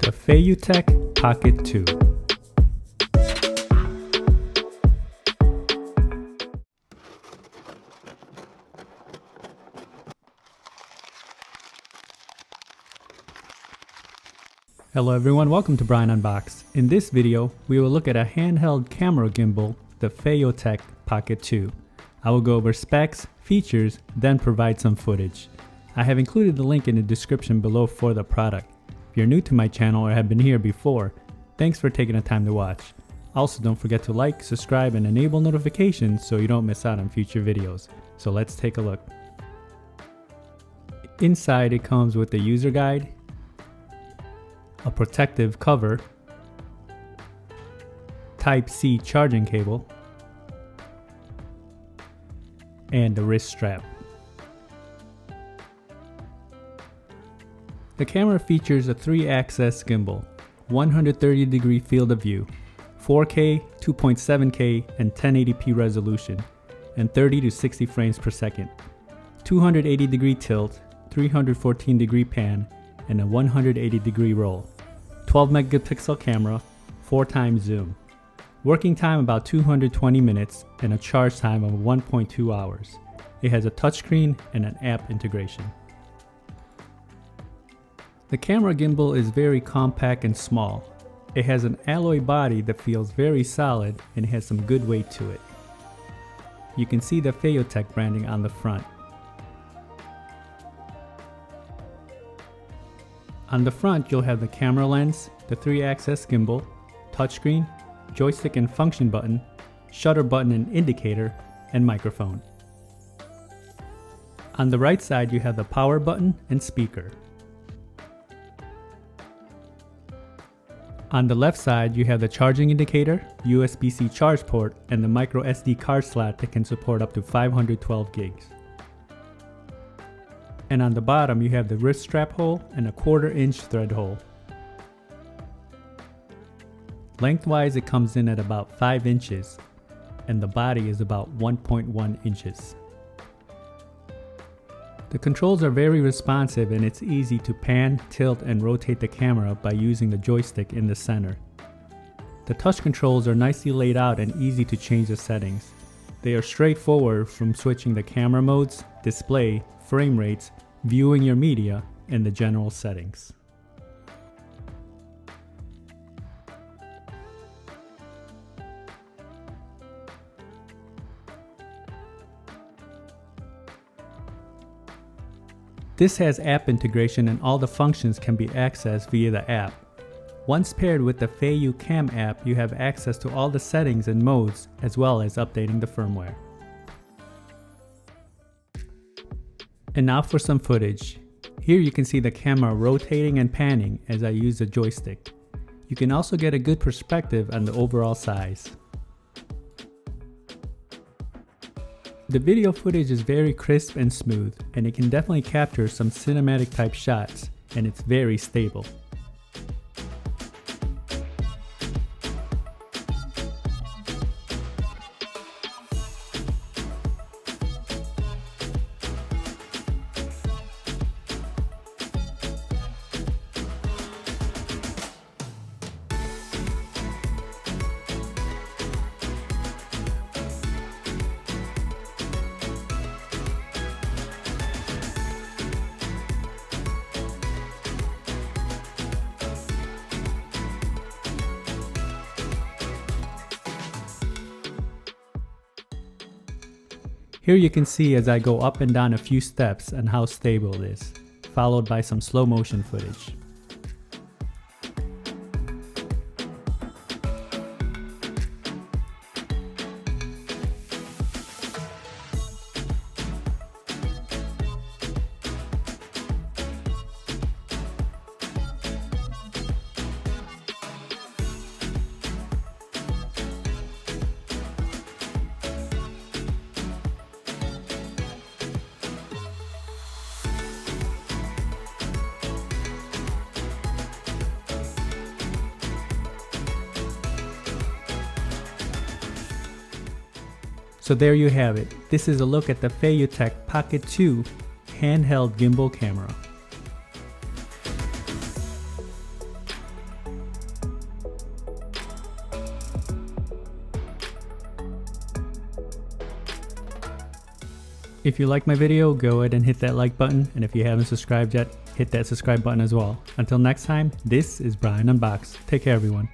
the Feiyutech Pocket 2. Hello everyone, welcome to Brian Unboxed. In this video, we will look at a handheld camera gimbal, the Feiyutech Pocket 2. I will go over specs, features, then provide some footage. I have included the link in the description below for the product. If you're new to my channel or have been here before, thanks for taking the time to watch. Also, don't forget to like, subscribe, and enable notifications so you don't miss out on future videos. So let's take a look. Inside, it comes with a user guide, a protective cover, Type-C charging cable, and a wrist strap. The camera features a 3-axis gimbal, 130-degree field of view, 4K, 2.7K, and 1080p resolution, and 30 to 60 frames per second, 280-degree tilt, 314-degree pan, and a 180-degree roll, 12 megapixel camera, 4x zoom. Working time about 220 minutes and a charge time of 1.2 hours. It has a touchscreen and an app integration. The camera gimbal is very compact and small. It has an alloy body that feels very solid and has some good weight to it. You can see the Feiyutech branding on the front. On the front, you'll have the camera lens, the 3-axis gimbal, touchscreen, joystick and function button, shutter button and indicator, and microphone. On the right side, you have the power button and speaker. On the left side, you have the charging indicator, USB-C charge port, and the micro SD card slot that can support up to 512 gigs. And on the bottom, you have the wrist strap hole and a 1/4-inch thread hole. Lengthwise, it comes in at about 5 inches, and the body is about 1.1 inches. The controls are very responsive and it's easy to pan, tilt, and rotate the camera by using the joystick in the center. The touch controls are nicely laid out and easy to change the settings. They are straightforward from switching the camera modes, display, frame rates, viewing your media, and the general settings. This has app integration and all the functions can be accessed via the app. Once paired with the Feiyucam app, you have access to all the settings and modes as well as updating the firmware. And now for some footage. Here you can see the camera rotating and panning as I use the joystick. You can also get a good perspective on the overall size. The video footage is very crisp and smooth, and it can definitely capture some cinematic type shots, and it's very stable. Here you can see as I go up and down a few steps and how stable it is, followed by some slow motion footage. So there you have it. This is a look at the Feiyutech Pocket 2 handheld gimbal camera. If you like my video, go ahead and hit that like button, and if you haven't subscribed yet, hit that subscribe button as well. Until next time, this is Brian Unboxed. Take care everyone.